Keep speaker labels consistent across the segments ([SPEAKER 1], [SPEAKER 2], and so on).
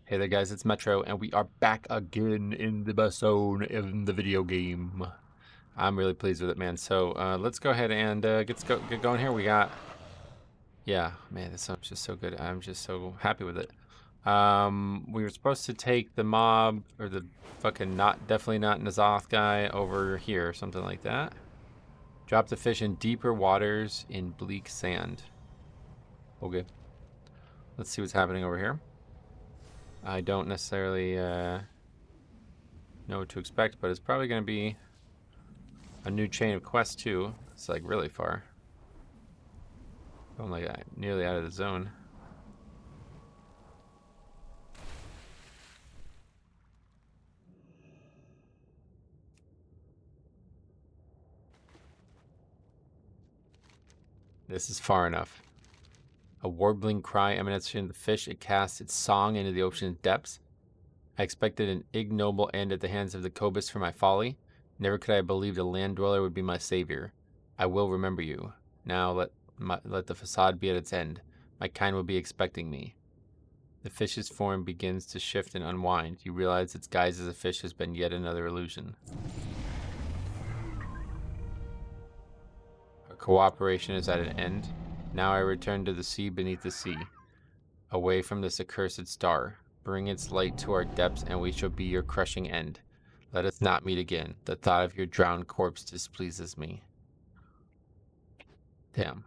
[SPEAKER 1] Hey there guys, it's Metro, and we are back again in the best zone in the video game. I'm really pleased with it, man. So let's go ahead and get going here. We got, yeah, man, this sounds just so good. I'm just so happy with it. We were supposed to take the mob, or the fucking definitely not Nazoth guy over here, or something like that. Drop the fish in deeper waters in bleak sand. Okay. Let's see what's happening over here. I don't necessarily know what to expect, but it's probably going to be a new chain of quests too. It's like really far. I'm like nearly out of the zone. This is far enough. A warbling cry emanates from the fish. It casts its song into the ocean's depths. I expected an ignoble end at the hands of the Cobus for my folly. Never could I have believed a land dweller would be my savior. I will remember you. Now let the facade be at its end. My kind will be expecting me. The fish's form begins to shift and unwind. You realize its guise as a fish has been yet another illusion. Our cooperation is at an end. Now I return to the sea beneath the sea, away from this accursed star. Bring its light to our depths, and we shall be your crushing end. Let us not meet again. The thought of your drowned corpse displeases me. Damn.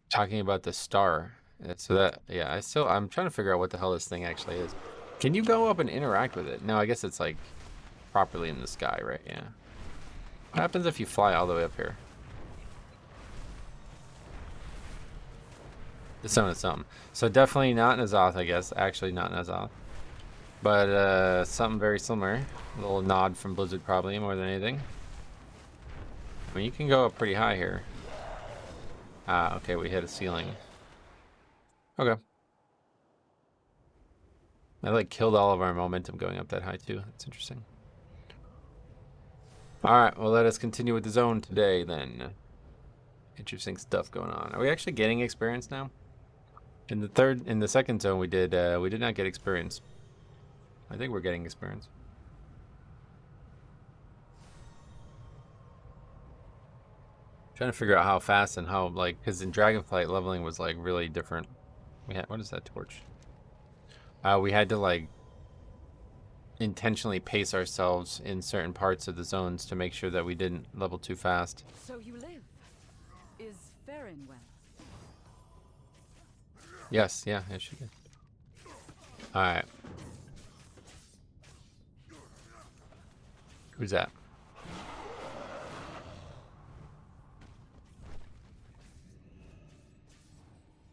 [SPEAKER 1] Talking about the star. So that, yeah, I'm trying to figure out what the hell this thing actually is. Can you go up and interact with it? No, I guess it's like properly in the sky, right? Yeah. What happens if you fly all the way up here? It's something. So definitely not Nazoth, I guess. Actually not Nazoth. But something very similar. A little nod from Blizzard probably more than anything. I mean, you can go up pretty high here. Ah, okay, we hit a ceiling. Okay. I like killed all of our momentum going up that high too. That's interesting. Alright, well let us continue with the zone today then. Interesting stuff going on. Are we actually getting experience now? In the second zone we did not get experience. I think we're getting experience. Trying to figure out how fast and how, like, because in Dragonflight leveling was like really different. We had, what is that torch? We had to like intentionally pace ourselves in certain parts of the zones to make sure that we didn't level too fast.
[SPEAKER 2] So you live. Is faring well?
[SPEAKER 1] Yes, yeah, she did. All right. Who's that?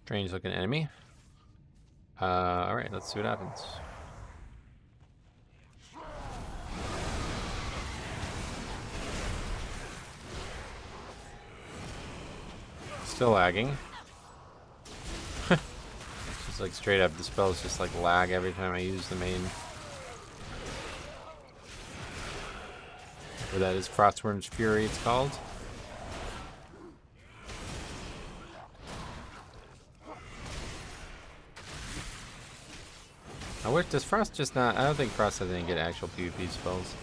[SPEAKER 1] Strange looking enemy. All right, let's see what happens. Still lagging. Just like straight up, the spells just like lag every time I use the main. Or that is Frostworm's Fury, it's called. I wish, does Frost just not, I don't think Frost has any good actual PvP spells.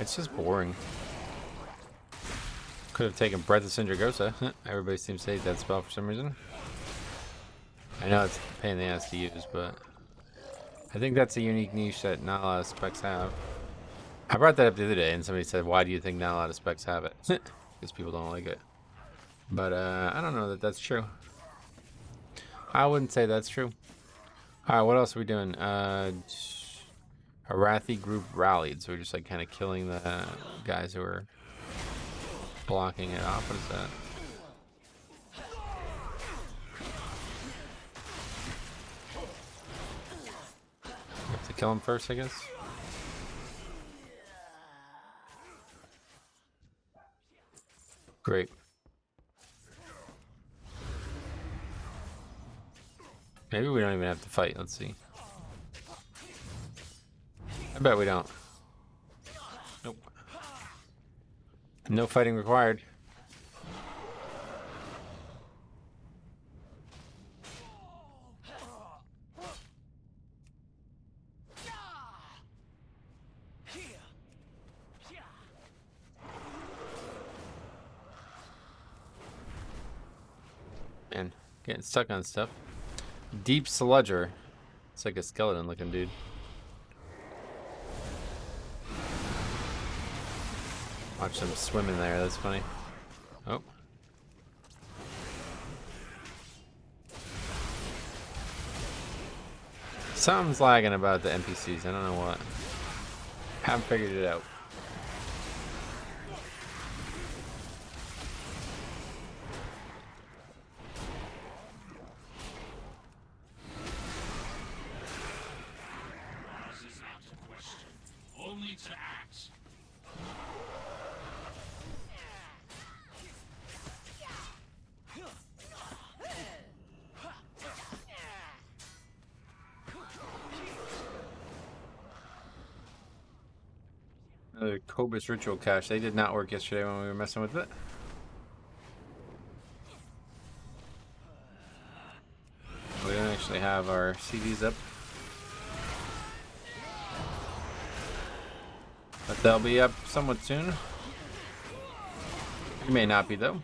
[SPEAKER 1] It's just boring. Could have taken Breath of Sindragosa. Everybody seems to hate that spell for some reason. I know it's a pain in the ass to use, but I think that's a unique niche that not a lot of specs have. I brought that up the other day, and somebody said, "Why do you think not a lot of specs have it?" Because people don't like it. But I don't know that that's true. I wouldn't say that's true. All right, what else are we doing? Arathi group rallied, so we're just like kind of killing the guys who are blocking it off. What is that? We have to kill him first, I guess. Great. Maybe we don't even have to fight. Let's see. I bet we don't. Nope. No fighting required. Man, getting stuck on stuff. Deep Sludger. It's like a skeleton looking dude. Watch them swim in there, that's funny. Oh. Something's lagging about the NPCs, I don't know what. Haven't figured it out. Another Cobus ritual cache. They did not work yesterday when we were messing with it. We don't actually have our CDs up. But they'll be up somewhat soon. It may not be though.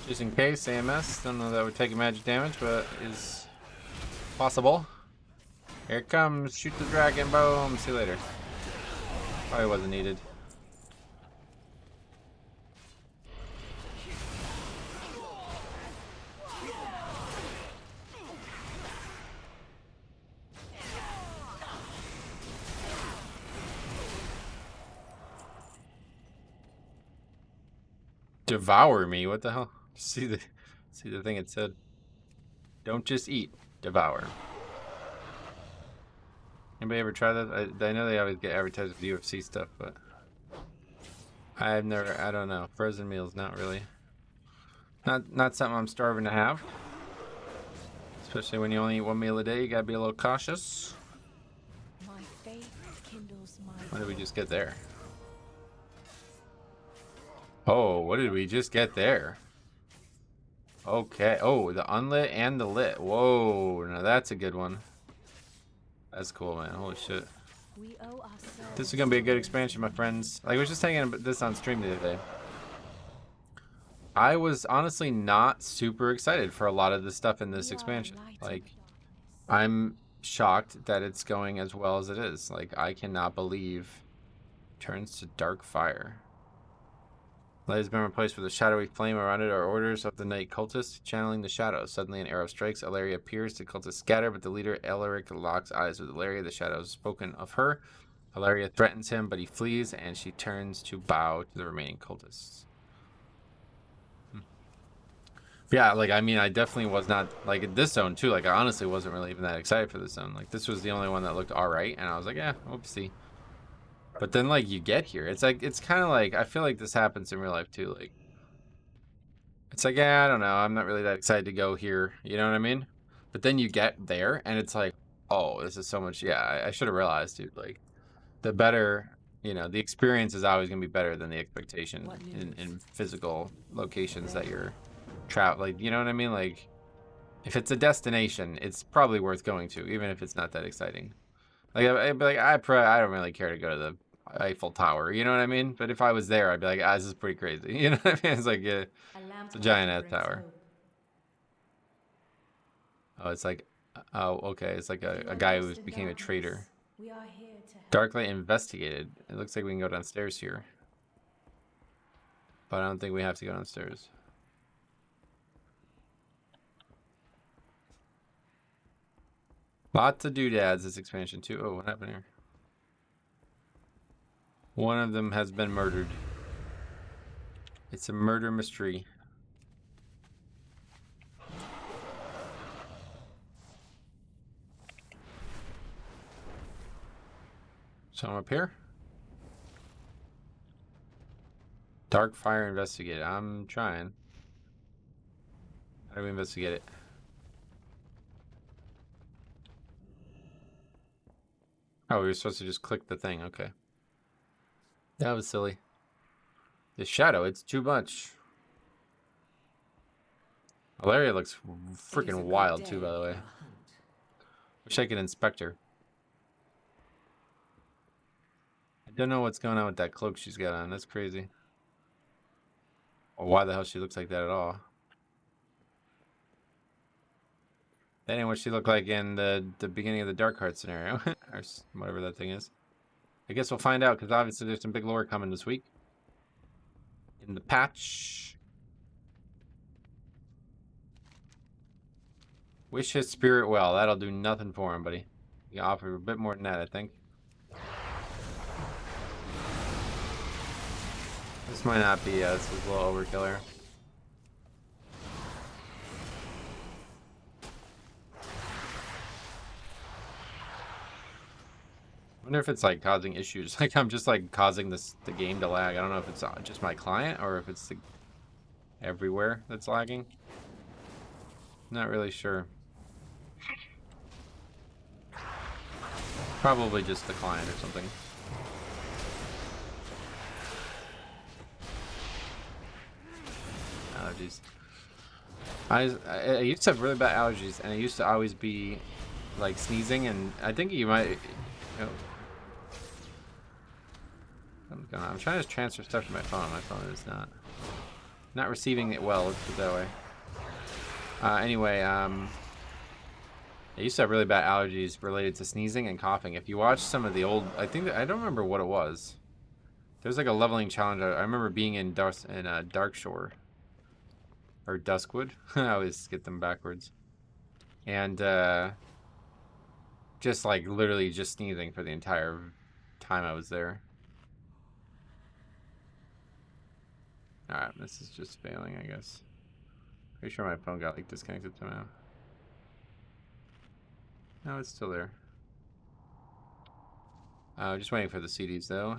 [SPEAKER 1] Just in case, AMS. Don't know that would take magic damage, but is possible. Here it comes. Shoot the dragon. Boom. See you later. Probably wasn't needed. Devour me. What the hell? See the thing it said. Don't just eat. Devour. Anybody ever try that? I know they always get advertised with UFC stuff, but I've never. I don't know. Frozen meals, not really. Not something I'm starving to have. Especially when you only eat one meal a day, you gotta be a little cautious.
[SPEAKER 2] My faith kindles my.
[SPEAKER 1] What did we just get there? Oh, what did we just get there? Okay. Oh, the unlit and the lit. Whoa, now that's a good one. That's cool, man. Holy shit.
[SPEAKER 2] We owe ourselves.
[SPEAKER 1] This is gonna be a good expansion, my friends. Like, I was just hanging this on stream the other day. I was honestly not super excited for a lot of the stuff in this expansion. Like, I'm shocked that it's going as well as it is. Like, I cannot believe turns to dark fire. Light has been replaced with a shadowy flame around it. Our orders of the night cultist, channeling the shadows. Suddenly an arrow strikes. Ilaria appears. The cultists scatter, but the leader, Elaric, locks eyes with Ilaria. The shadows spoken of her. Ilaria threatens him, but he flees, and she turns to bow to the remaining cultists. Yeah, like, I mean, I definitely was not, like, in this zone, too. Like, I honestly wasn't really even that excited for this zone. Like, this was the only one that looked alright, and I was like, yeah, oopsie. But then, like, you get here. It's like, it's kind of like, I feel like this happens in real life, too. Like, it's like, yeah, I don't know. I'm not really that excited to go here. You know what I mean? But then you get there, and it's like, oh, this is so much. Yeah, I should have realized, dude. Like, the better, you know, the experience is always going to be better than the expectation in physical locations that you're like, you know what I mean? Like, if it's a destination, it's probably worth going to, even if it's not that exciting. Like, I'd be like, I don't really care to go to the Eiffel Tower, you know what I mean? But if I was there, I'd be like, this is pretty crazy. You know what I mean? It's like, yeah, it's a giant ass tower. Oh, it's like, oh, okay. It's like a guy who became a traitor. Darklight investigated. It looks like we can go downstairs here. But I don't think we have to go downstairs. Lots of doodads this expansion too. Oh, what happened here? One of them has been murdered. It's a murder mystery. So I'm up here. Dark fire investigate. I'm trying. How do we investigate it? Oh, we were supposed to just click the thing. Okay. That was silly. The shadow, it's too much. Valeria looks freaking wild too, by the way. Wish I could inspect her. I don't know what's going on with that cloak she's got on. That's crazy. Or why the hell she looks like that at all. That ain't what she looked like in the beginning of the Dark Heart scenario. Or whatever that thing is. I guess we'll find out, because obviously there's some big lore coming this week. In the patch. Wish his spirit well. That'll do nothing for him, buddy. You can offer a bit more than that, I think. This might not be, this is a little overkill here. I wonder if it's like causing issues. Like I'm just like causing the game to lag. I don't know if it's just my client or if it's everywhere that's lagging. Not really sure. Probably just the client or something. Allergies. I used to have really bad allergies, and it used to always be like sneezing, and I think you might. Oh. Something's going on. I'm trying to transfer stuff to my phone. My phone is not receiving it well. Let's put it that way. Anyway, I used to have really bad allergies related to sneezing and coughing. If you watch some of the old, I don't remember what it was. There's like a leveling challenge. I remember being in Dark Shore or Duskwood. I always get them backwards. And just like literally just sneezing for the entire time I was there. Alright, this is just failing, I guess. Pretty sure my phone got like disconnected somehow. No, it's still there. Just waiting for the CDs though.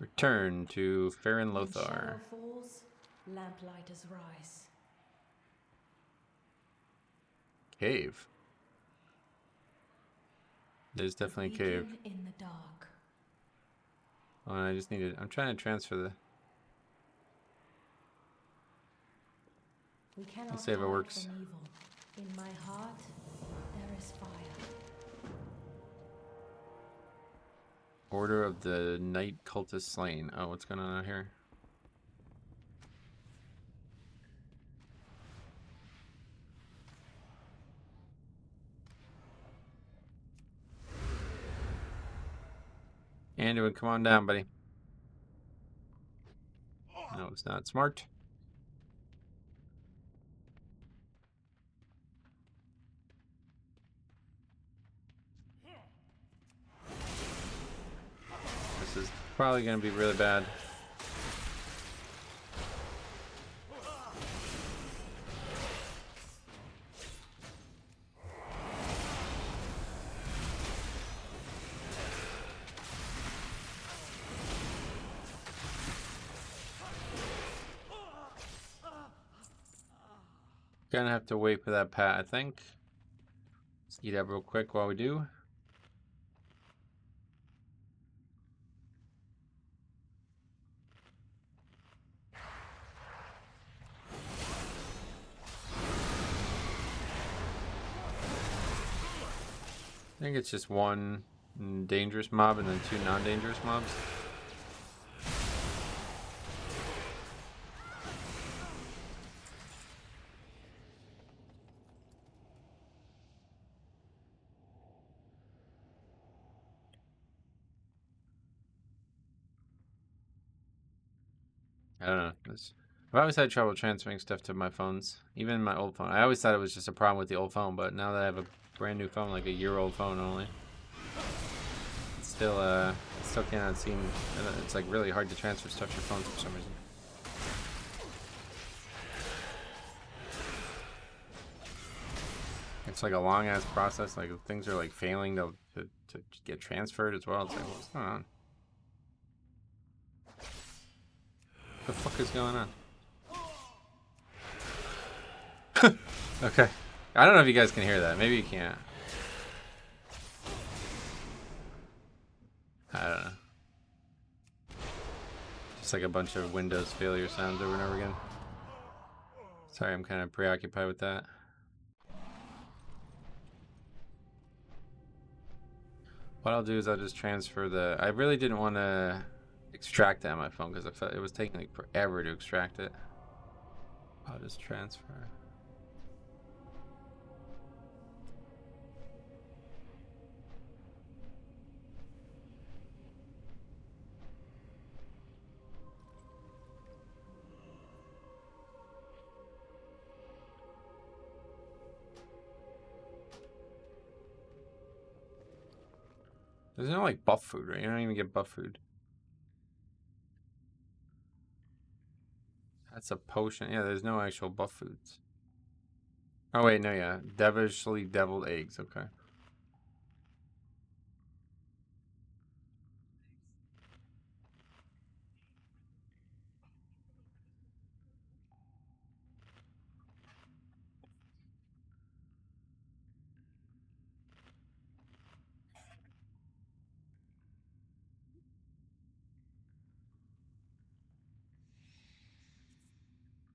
[SPEAKER 1] Return to Farron Lothar.
[SPEAKER 2] Shadow falls, lamplighters rise.
[SPEAKER 1] Cave. There's definitely a cave.
[SPEAKER 2] In the dark.
[SPEAKER 1] Oh, I just needed. I'm trying to transfer the.
[SPEAKER 2] We cannot
[SPEAKER 1] Let's see if it works.
[SPEAKER 2] from evil. In my heart, there is fire.
[SPEAKER 1] Order of the Night Cultist Slain. Oh, what's going on out here? Anduin, come on down, buddy. No, it's not smart. This is probably going to be really bad. Gonna have to wait for that pat, I think. Let's eat up real quick while we do. I think it's just one dangerous mob and then two non-dangerous mobs. I don't know. I've always had trouble transferring stuff to my phones, even my old phone. I always thought it was just a problem with the old phone, but now that I have a brand new phone, like a year-old phone only, it's still cannot seem. It's like really hard to transfer stuff to your phones for some reason. It's like a long-ass process. Like things are like failing to get transferred as well. It's like, what's going on? What the fuck is going on? Okay. I don't know if you guys can hear that. Maybe you can't. I don't know. Just like a bunch of Windows failure sounds over and over again. Sorry, I'm kind of preoccupied with that. What I'll do is I'll just transfer the... I really didn't want to extract that on my phone because I felt it was taking like forever to extract it. I'll just transfer. There's no like buff food, right? You don't even get buff food. That's a potion. Yeah, there's no actual buff foods. Oh wait, no, yeah. Devilishly deviled eggs, okay.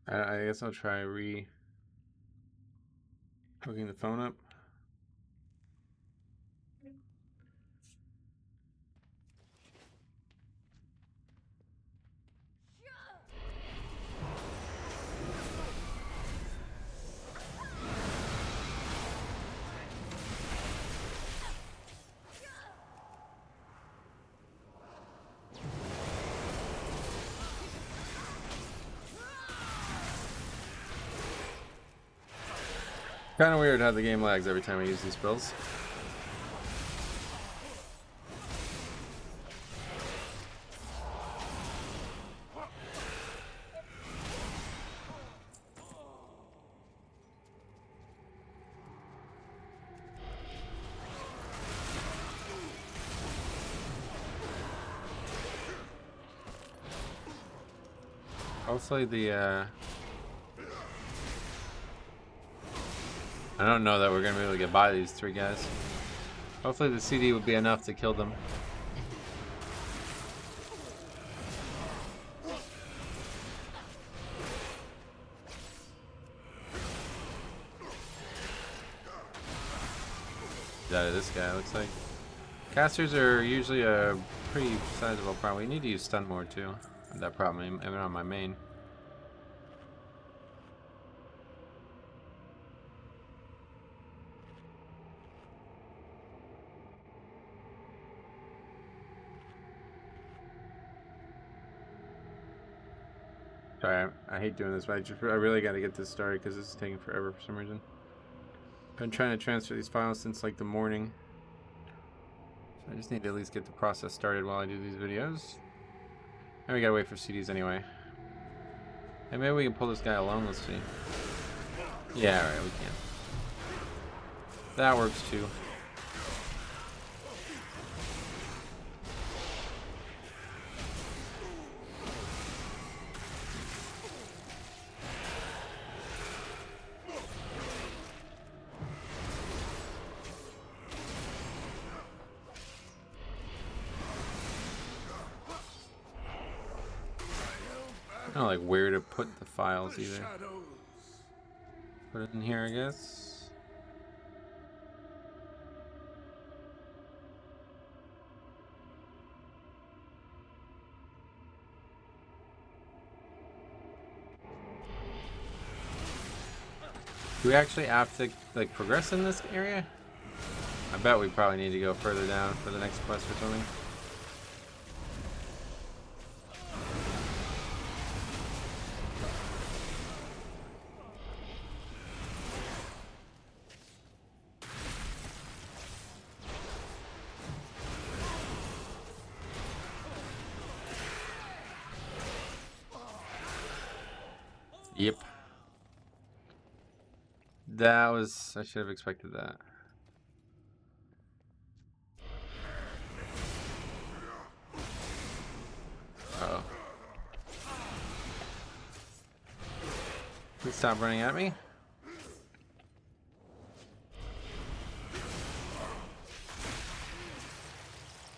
[SPEAKER 1] I guess I'll try hooking the phone up. Kind of weird how the game lags every time I use these spells. Hopefully the I don't know that we're gonna be able to get by these three guys. Hopefully the CD would be enough to kill them. Out of this guy, looks like. Casters are usually a pretty sizable problem. We need to use stun more too. That problem, even on my main. Sorry, I hate doing this, but I really got to get this started because this is taking forever for some reason. I've been trying to transfer these files since like the morning. So I just need to at least get the process started while I do these videos. And we gotta wait for CDs anyway. And maybe we can pull this guy alone, let's see. Yeah, alright, we can. That works too. I don't know, like where to put the files either. Put it in here, I guess. Do we actually have to like progress in this area? I bet we probably need to go further down for the next quest or something. Yep. That was... I should have expected that. Uh-oh. Please stop running at me.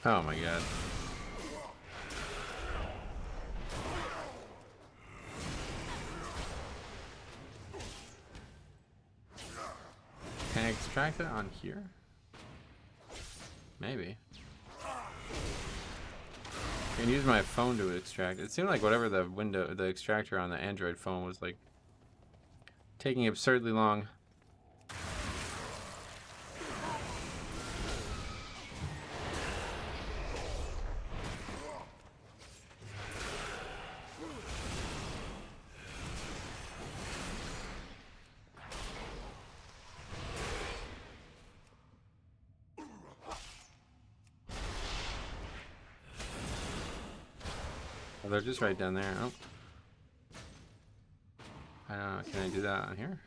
[SPEAKER 1] Oh my god. Can I extract it on here? Maybe. I can use my phone to extract. It seemed like whatever the extractor on the Android phone was like taking absurdly long. Oh, they're just right down there. Oh. I don't know. Can I do that on here?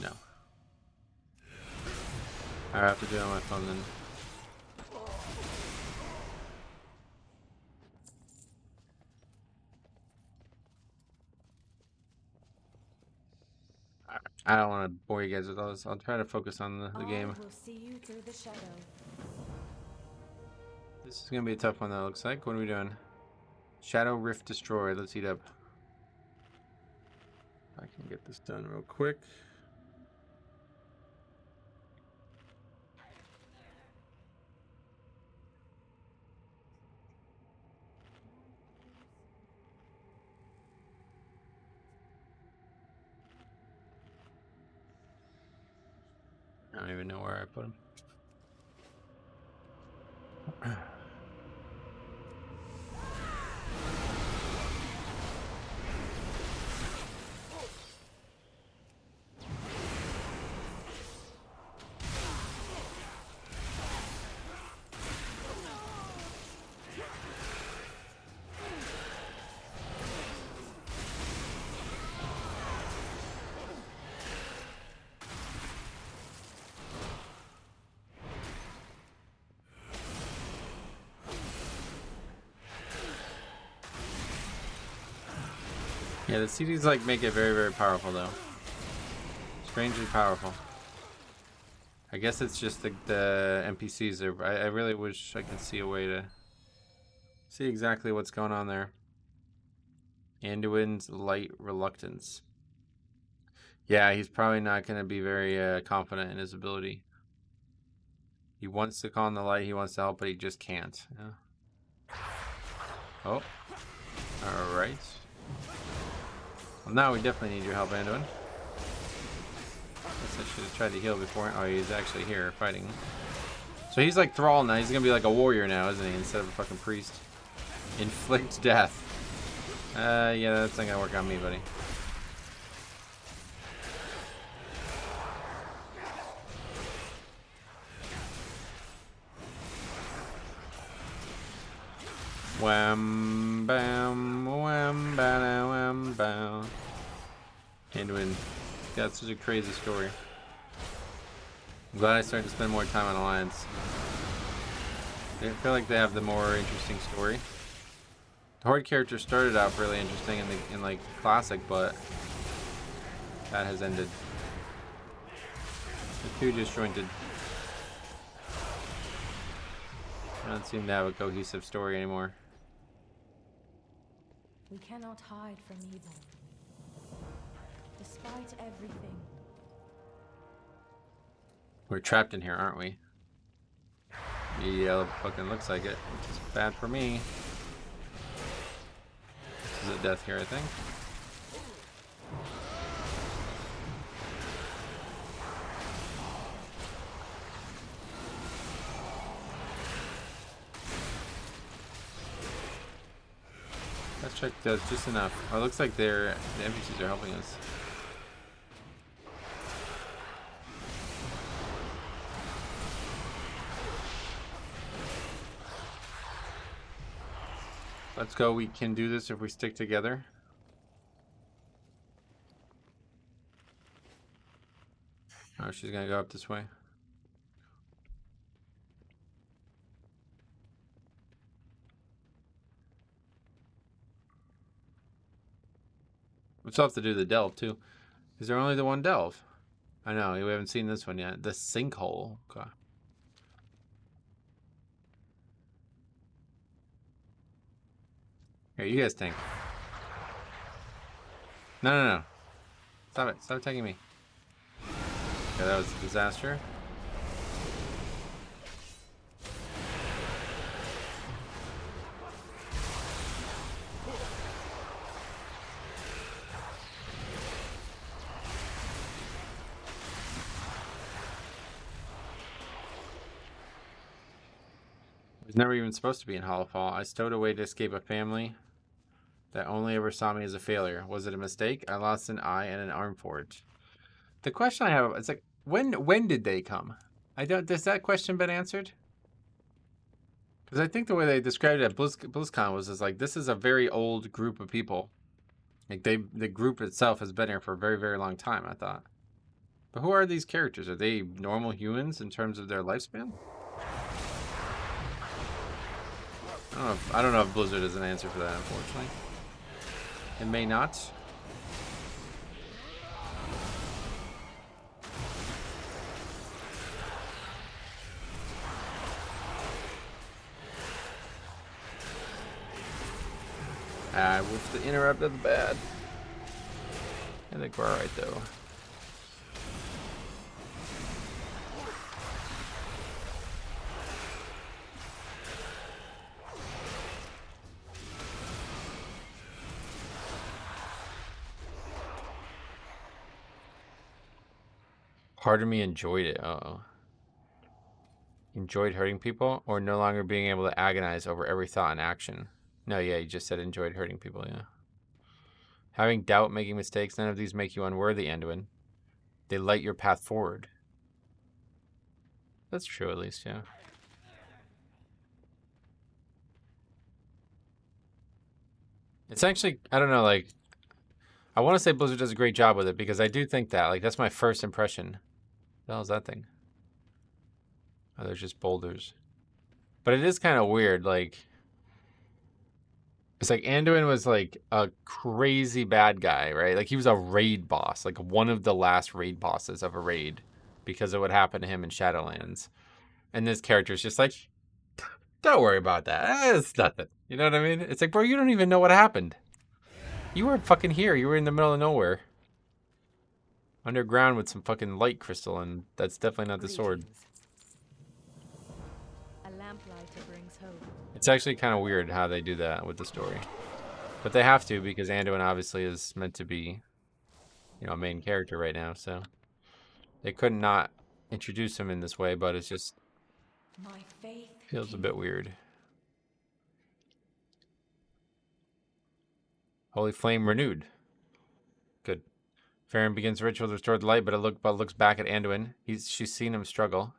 [SPEAKER 1] No. I have to do it on my phone then. I don't want to bore you guys with all this. I'll try to focus on the game.
[SPEAKER 2] I will see you through the shadow.
[SPEAKER 1] This is going to be a tough one, though, looks like. What are we doing? Shadow Rift destroyed. Let's heat up. I can get this done real quick. I don't even know where I put him. Yeah, the CDs like make it very, very powerful though. Strangely powerful. I guess it's just the NPCs. I really wish I could see a way to see exactly what's going on there. Anduin's light reluctance. Yeah, he's probably not going to be very confident in his ability. He wants to call on the light, he wants to help, but he just can't. Yeah. Oh. Alright. Well, now we definitely need your help, Anduin. Guess I should have tried to heal before. Oh, he's actually here fighting. So he's like Thrall now. He's gonna be like a warrior now, isn't he? Instead of a fucking priest. Inflict death. Yeah, that's not gonna work on me, buddy. Wham, bam, wham, bam, wham, bam. Anduin got such a crazy story. I'm glad I started to spend more time on Alliance. I feel like they have the more interesting story. The Horde character started out really interesting in like Classic, but that has ended. They're too disjointed. I don't seem to have a cohesive story anymore.
[SPEAKER 2] We cannot hide from evil. Despite everything.
[SPEAKER 1] We're trapped in here, aren't we? Yeah, it fucking looks like it, which is bad for me. This is a death here, I think. Let's check does just enough. Oh, it looks like the NPCs are helping us. Let's go. We can do this if we stick together. Oh, she's gonna go up this way. We still have to do the delve too. Is there only the one delve? I know, we haven't seen this one yet. The sinkhole. Okay. Here, you guys tank. No. Stop it. Stop attacking me. Okay, that was a disaster. I was never even supposed to be in Hallowfall. I stowed away to escape a family that only ever saw me as a failure. Was it a mistake? I lost an eye and an arm for it. The question I have is like, when did they come? Does that question been answered? Because I think the way they described it at BlizzCon was as like, this is a very old group of people. Like the group itself has been here for a very, very long time, I thought. But who are these characters? Are they normal humans in terms of their lifespan? I don't know if Blizzard is an answer for that, unfortunately. It may not. I wish the interrupt is bad. I think we're alright though. Part of me enjoyed it. Uh-oh. Enjoyed hurting people or no longer being able to agonize over every thought and action? No, yeah, you just said enjoyed hurting people, yeah. Having doubt, making mistakes, none of these make you unworthy, Anduin. They light your path forward. That's true, at least, yeah. It's actually, I don't know, like, I want to say Blizzard does a great job with it because I do think that. Like, that's my first impression. What the hell is that thing? Oh, there's just boulders. But it is kind of weird, like, it's like Anduin was like a crazy bad guy, right? Like he was a raid boss, like one of the last raid bosses of a raid because of what happened to him in Shadowlands. And this character's just like, don't worry about that. It's nothing. You know what I mean? It's like, bro, you don't even know what happened. You weren't fucking here. You were in the middle of nowhere. Underground with some fucking light crystal, and that's definitely not the sword.
[SPEAKER 2] A lamplighter brings hope.
[SPEAKER 1] It's actually kind of weird how they do that with the story. But they have to because Anduin obviously is meant to be, you know, a main character right now, so they could not introduce him in this way, but it's just
[SPEAKER 2] My faith
[SPEAKER 1] feels a bit weird. Holy flame renewed. Good. Farron begins ritual to restore the light, but looks back at Anduin. She's seen him struggle.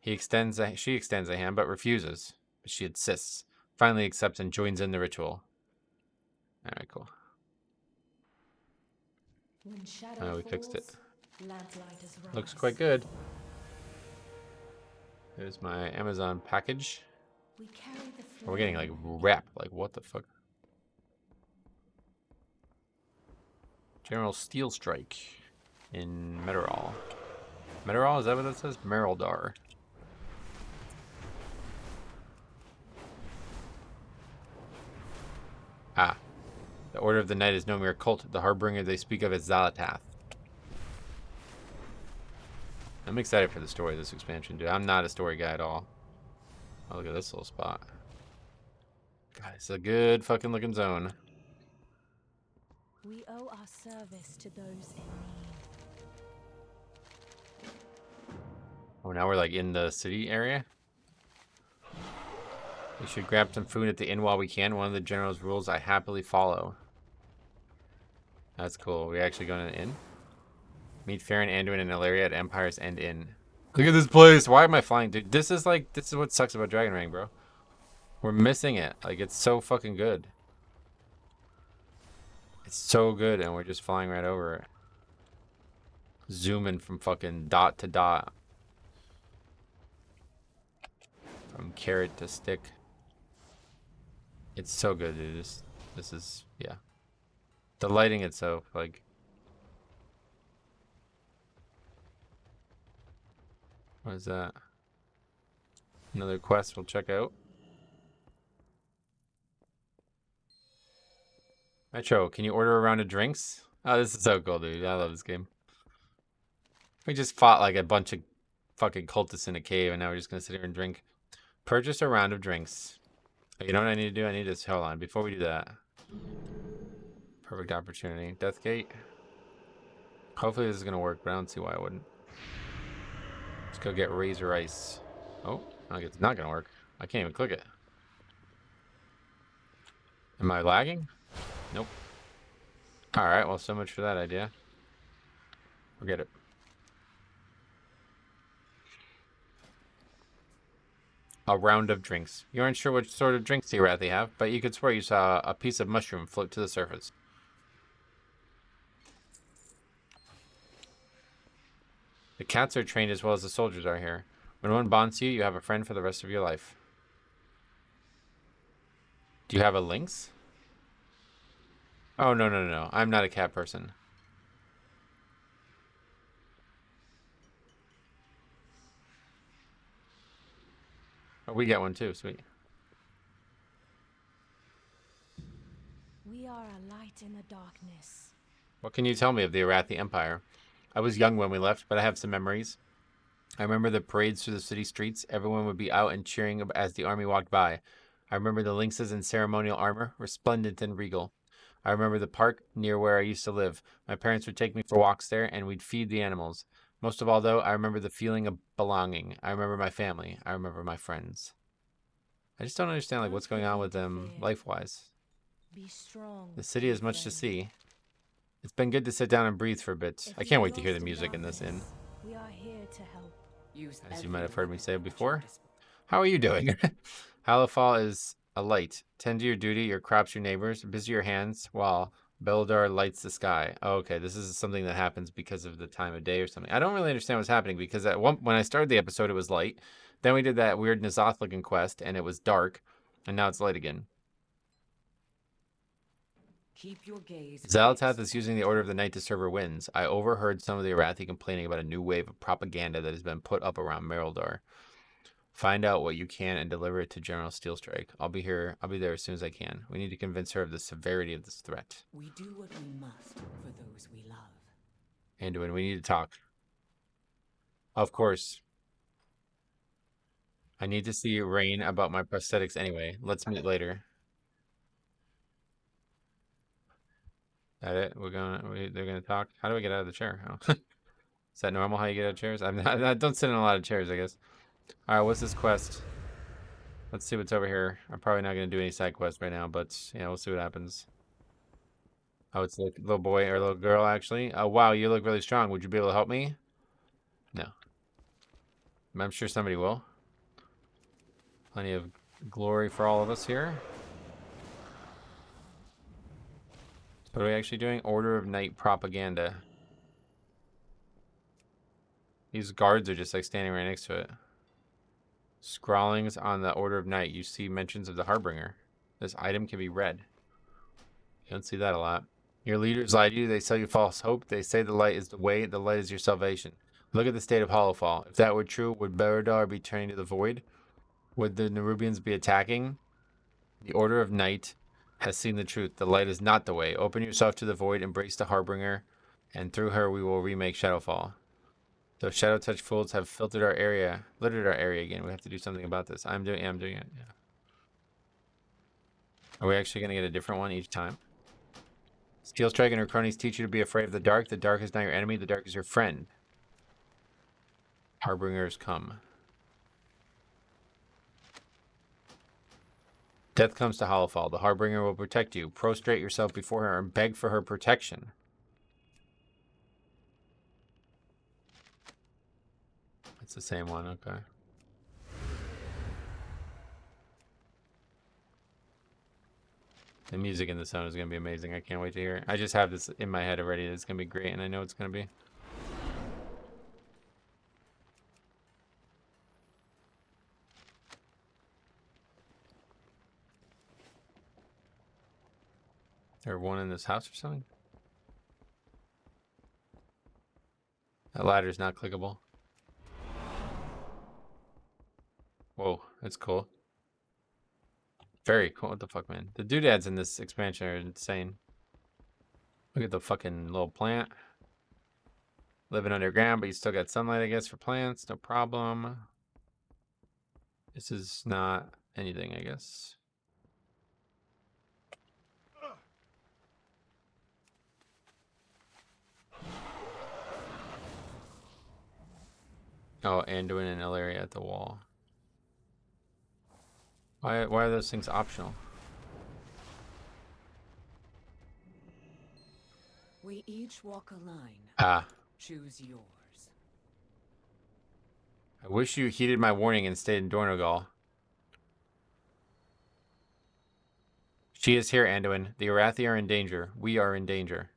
[SPEAKER 1] She extends a hand, but refuses. But she insists. Finally accepts and joins in the ritual. All right, cool.
[SPEAKER 2] When shadow
[SPEAKER 1] We fixed it.
[SPEAKER 2] Lamplighters rise.
[SPEAKER 1] Looks quite good. There's my Amazon package.
[SPEAKER 2] We carry the flame.
[SPEAKER 1] We're getting like wrapped. Like what the fuck? General Steel Strike in Meteorol. Meteorol, is that what that says? Merildar. Ah. The Order of the Night is no mere cult. The harbinger they speak of is Xalatath. I'm excited for the story of this expansion, dude. I'm not a story guy at all. Oh, look at this little spot. God, it's a good fucking looking zone.
[SPEAKER 2] We owe our service to those in need.
[SPEAKER 1] Oh, now we're like in the city area. We should grab some food at the inn while we can. One of the general's rules I happily follow. That's cool. We actually going to an inn? Meet Farron, Anduin, and Ilaria at Empire's End Inn. Look at this place. Why am I flying? Dude, this is what sucks about Dragon Ring, bro. We're missing it. Like, it's so fucking good. It's so good, and we're just flying right over it. zooming from fucking dot to dot. From carrot to stick. It's so good, dude. This is, yeah. The lighting itself, like. What is that? Another quest we'll check out. Metro, can you order a round of drinks? Oh, this is so cool, dude. I love this game. We just fought like a bunch of fucking cultists in a cave, and now we're just gonna sit here and drink. Purchase a round of drinks. You know what I need to do? I need to hold on before we do that. Perfect opportunity. Deathgate. Hopefully this is gonna work, but I don't see why it wouldn't. Let's go get Razor Ice. Oh, it's not gonna work. I can't even click it. Am I lagging? Nope. Alright, well, so much for that idea. Forget it. A round of drinks. You aren't sure which sort of drinks the Arathi have, but you could swear you saw a piece of mushroom float to the surface. The cats are trained as well as the soldiers are here. When one bonds you, you have a friend for the rest of your life. Do you have a lynx? Oh, no. I'm not a cat person. Oh, we get one too. Sweet.
[SPEAKER 2] We are a light in the darkness.
[SPEAKER 1] What can you tell me of the Arathi Empire? I was young when we left, but I have some memories. I remember the parades through the city streets. Everyone would be out and cheering as the army walked by. I remember the lynxes in ceremonial armor, resplendent and regal. I remember the park near where I used to live. My parents would take me for walks there, and we'd feed the animals. Most of all, though, I remember the feeling of belonging. I remember my family. I remember my friends. I just don't understand like what's going on with them life-wise.
[SPEAKER 2] Be strong.
[SPEAKER 1] The city has much to see. It's been good to sit down and breathe for a bit. I can't wait to hear the music in this inn.
[SPEAKER 2] We are here to help.
[SPEAKER 1] As you might have heard me say before. How are you doing? Hallowfall is a light. Tend to your duty, your crops, your neighbors. Busy your hands while Beldar lights the sky. Oh, okay, this is something that happens because of the time of day or something. I don't really understand what's happening because when I started the episode, it was light. Then we did that weird Nazoth looking quest, and it was dark, and now it's light again.
[SPEAKER 3] Keep your gaze.
[SPEAKER 1] Xalatath is using the Order of the Night to serve her winds. I overheard some of the Arathi complaining about a new wave of propaganda that has been put up around Merildar. Find out what you can and deliver it to General Steelstrike. I'll be there as soon as I can. We need to convince her of the severity of this threat.
[SPEAKER 3] We do what we must for those we love.
[SPEAKER 1] Anduin, we need to talk. Of course. I need to see Rain about my prosthetics anyway. Let's meet later. That it? They're gonna talk. How do I get out of the chair? Oh. Is that normal? How you get out of chairs? I don't sit in a lot of chairs, I guess. All right, what's this quest? Let's see what's over here. I'm probably not gonna do any side quests right now, but yeah, we'll see what happens. Oh, it's a little boy or a little girl actually. Oh wow, you look really strong. Would you be able to help me? No. I'm sure somebody will. Plenty of glory for all of us here. What are we actually doing? Order of Night propaganda. These guards are just like standing right next to it. Scrawlings on the Order of Night. You see mentions of the Harbinger. This item can be read. You don't see that a lot. Your leaders lie to you. They sell you false hope. They say the light is the way. The light is your salvation. Look at the state of Hallowfall. If that were true, would Beradar be turning to the void? Would the Nerubians be attacking? The Order of Night has seen the truth. The light is not the way. Open yourself to the void, embrace the Harbinger, and through her we will remake Shadowfall. Those Shadow Touch fools have littered our area again. We have to do something about this. I'm doing it. Yeah. Are we actually gonna get a different one each time? Steelstrike and her cronies teach you to be afraid of the dark. The dark is not your enemy. The dark is your friend. Harbingers come. Death comes to Hallowfall. The Harbinger will protect you. Prostrate yourself before her and beg for her protection. It's the same one, okay. The music in the zone is going to be amazing. I can't wait to hear it. I just have this in my head already. It's going to be great, and I know it's going to be. there one in this house or something? That ladder's not clickable. Whoa, that's cool. Very cool. What the fuck, man? The doodads in this expansion are insane. Look at the fucking little plant. Living underground, but you still got sunlight, I guess, for plants. No problem. This is not anything, I guess. Oh, Anduin and Ilaria at the wall. Why are those things optional?
[SPEAKER 3] We each walk a line.
[SPEAKER 1] Ah.
[SPEAKER 3] Choose yours.
[SPEAKER 1] I wish you heeded my warning and stayed in Dornogal. She is here, Anduin. The Arathi are in danger. We are in danger.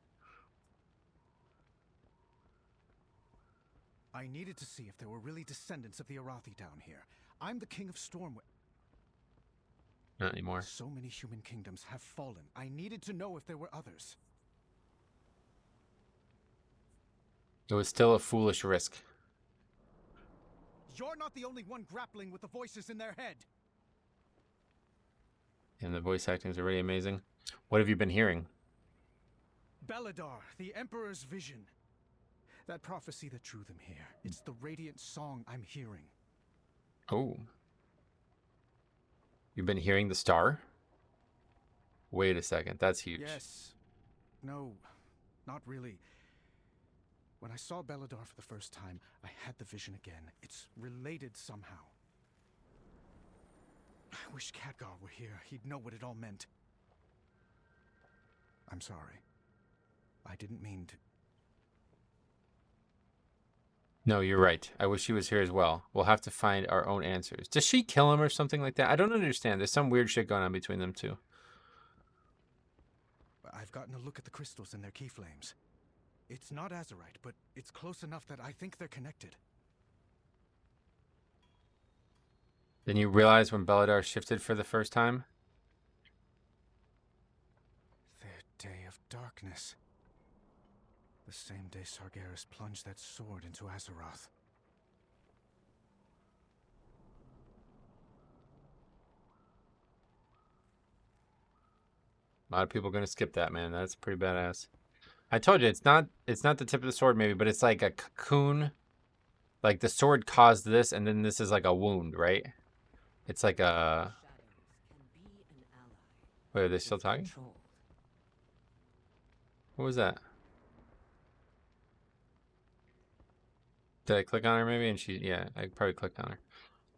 [SPEAKER 4] I needed to see if there were really descendants of the Arathi down here. I'm the king of Stormwind.
[SPEAKER 1] Not anymore.
[SPEAKER 4] So many human kingdoms have fallen. I needed to know if there were others.
[SPEAKER 1] It was still a foolish risk.
[SPEAKER 4] You're not the only one grappling with the voices in their head.
[SPEAKER 1] And the voice acting is already amazing. What have you been hearing?
[SPEAKER 4] Beledar, the Emperor's vision. That prophecy that drew them here. It's the radiant song I'm hearing.
[SPEAKER 1] Oh. You've been hearing the star? Wait a second. That's huge.
[SPEAKER 4] Yes. No, not really. When I saw Beledar for the first time, I had the vision again. It's related somehow. I wish Khadgar were here. He'd know what it all meant. I'm sorry. I didn't mean to...
[SPEAKER 1] No, you're right. I wish he was here as well. We'll have to find our own answers. Does she kill him or something like that? I don't understand. There's some weird shit going on between them two.
[SPEAKER 4] I've gotten a look at the crystals in their key flames. It's not Azerite, but it's close enough that I think they're connected.
[SPEAKER 1] Then you realize when Beledar shifted for the first time?
[SPEAKER 4] Their day of darkness. The same day Sargeras plunged that sword into Azeroth.
[SPEAKER 1] A lot of people are going to skip that, man. That's pretty badass. I told you, it's not the tip of the sword maybe, but it's like a cocoon. Like the sword caused this, and then this is like a wound, right? It's like a... Wait, are they still talking? What was that? Did I click on her maybe? And she, yeah, I probably clicked on her.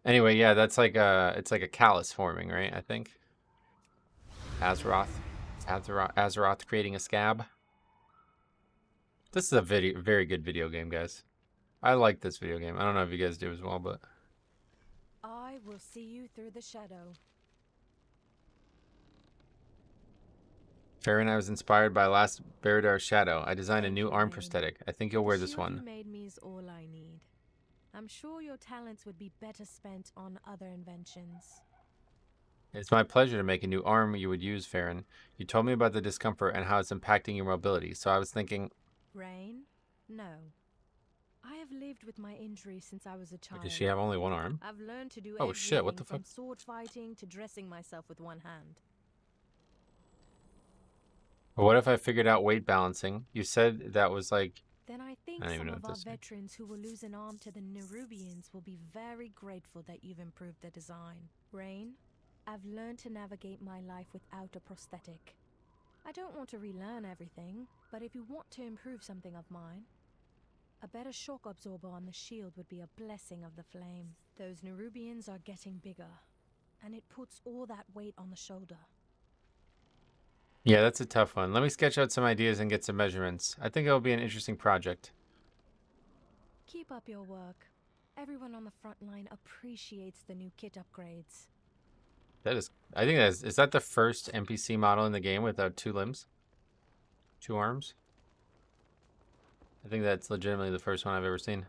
[SPEAKER 1] Anyway, yeah, that's like it's like a callus forming, right? I think. Azeroth creating a scab. This is a very good video game, guys. I like this video game. I don't know if you guys do as well, but
[SPEAKER 2] I will see you through the shadow.
[SPEAKER 1] Farron, I was inspired by last Beridar's shadow. I designed a new arm prosthetic. I think you'll wear this one.
[SPEAKER 2] The shield you made me is all I need. I'm sure your talents would be better spent on other inventions.
[SPEAKER 1] It's my pleasure to make a new arm you would use, Farron. You told me about the discomfort and how it's impacting your mobility, so I was thinking...
[SPEAKER 2] Rain? No. I have lived with my injury since I was a child.
[SPEAKER 1] Does she have only one arm?
[SPEAKER 2] I've learned to do
[SPEAKER 1] Oh shit, what the fuck?
[SPEAKER 2] from sword fighting to dressing myself with one hand.
[SPEAKER 1] But what if I figured out weight balancing? You said that was like...
[SPEAKER 2] Then I think some of our veterans who will lose an arm to the Nerubians will be very grateful that you've improved the design. Rain, I've learned to navigate my life without a prosthetic. I don't want to relearn everything, but if you want to improve something of mine, a better shock absorber on the shield would be a blessing of the flame. Those Nerubians are getting bigger, and it puts all that weight on the shoulder.
[SPEAKER 1] Yeah, that's a tough one. Let me sketch out some ideas and get some measurements. I think it'll be an interesting project.
[SPEAKER 2] Keep up your work. Everyone on the front line appreciates the new kit upgrades.
[SPEAKER 1] That is, I think is that the first NPC model in the game without 2 limbs? 2 arms? I think that's legitimately the first one I've ever seen.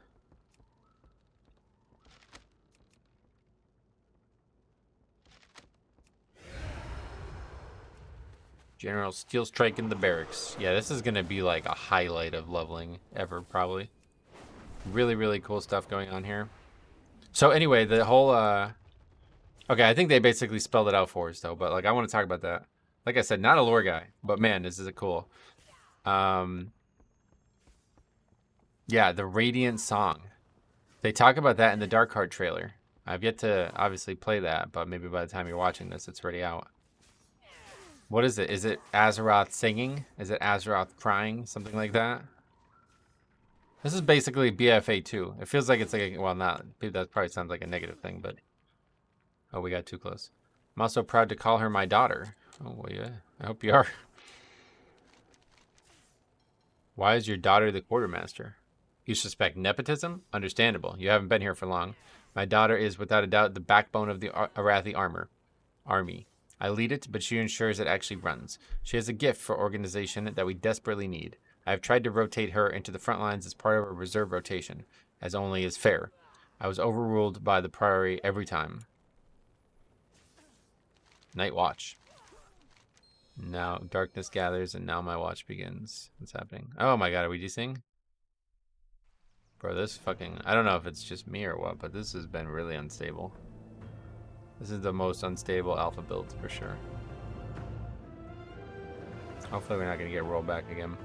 [SPEAKER 1] General Steel Strike in the barracks. Yeah, this is gonna be like a highlight of leveling ever, probably. Really, really cool stuff going on here. So anyway, the whole okay, I think they basically spelled it out for us though, but like I want to talk about that. Like I said, not a lore guy, but man, this is cool. Yeah, the Radiant Song. They talk about that in the Dark Heart trailer. I've yet to obviously play that, but maybe by the time you're watching this, it's already out. What is it? Is it Azeroth singing? Is it Azeroth crying? Something like that? This is basically BFA 2. It feels like it's like, well, not, that probably sounds like a negative thing, but. Oh, we got too close. I'm also proud to call her my daughter. Oh, well, yeah. I hope you are. Why is your daughter the quartermaster? You suspect nepotism? Understandable. You haven't been here for long. My daughter is, without a doubt, the backbone of the Arathi army. I lead it, but she ensures it actually runs. She has a gift for organization that we desperately need. I have tried to rotate her into the front lines as part of a reserve rotation, as only is fair. I was overruled by the Priory every time. Night watch. Now darkness gathers, and now my watch begins. What's happening? Oh my god, are we desync? Bro, this fucking... I don't know if it's just me or what, but this has been really unstable. This is the most unstable alpha build for sure. Hopefully we're not going to get rolled back again.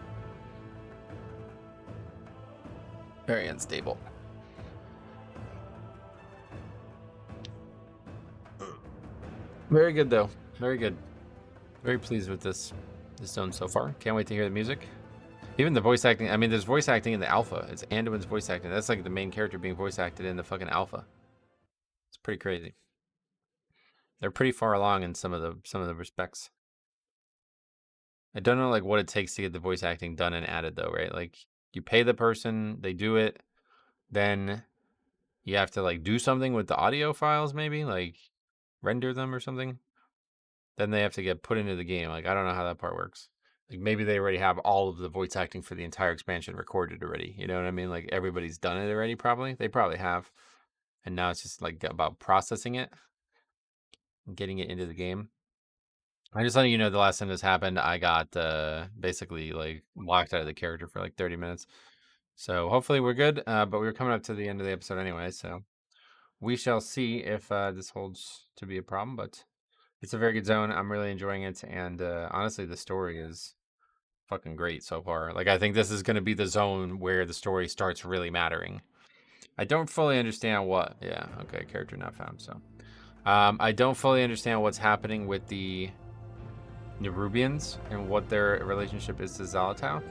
[SPEAKER 1] Very unstable. Very good though. Very good. Very pleased with this zone so far. Can't wait to hear the music. Even the voice acting. I mean, there's voice acting in the alpha. It's Anduin's voice acting. That's like the main character being voice acted in the fucking alpha. It's pretty crazy. They're pretty far along in some of the respects. I don't know like what it takes to get the voice acting done and added though, right? Like you pay the person, they do it, then you have to like do something with the audio files, maybe like render them or something. Then they have to get put into the game. Like I don't know how that part works. Like maybe they already have all of the voice acting for the entire expansion recorded already. You know what I mean? Like everybody's done it already. Probably they probably have, and now it's just like about processing it and getting it into the game. I just letting you know the last time this happened, I got basically like locked out of the character for like 30 minutes. So hopefully we're good. But we were coming up to the end of the episode anyway, so we shall see if this holds to be a problem. But it's a very good zone. I'm really enjoying it, and honestly, the story is fucking great so far. Like I think this is going to be the zone where the story starts really mattering. I don't fully understand what. Yeah, okay, character not found. So I don't fully understand what's happening with the Nerubians and what their relationship is to Zalatow.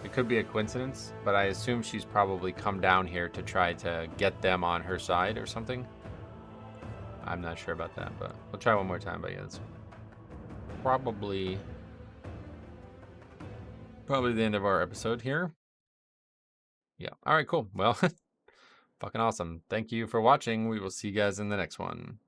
[SPEAKER 1] It could be a coincidence, but I assume she's probably come down here to try to get them on her side or something. I'm not sure about that, but we'll try one more time. But yeah, it's probably the end of our episode here. Yeah. All right, cool. Well, fucking awesome. Thank you for watching. We will see you guys in the next one.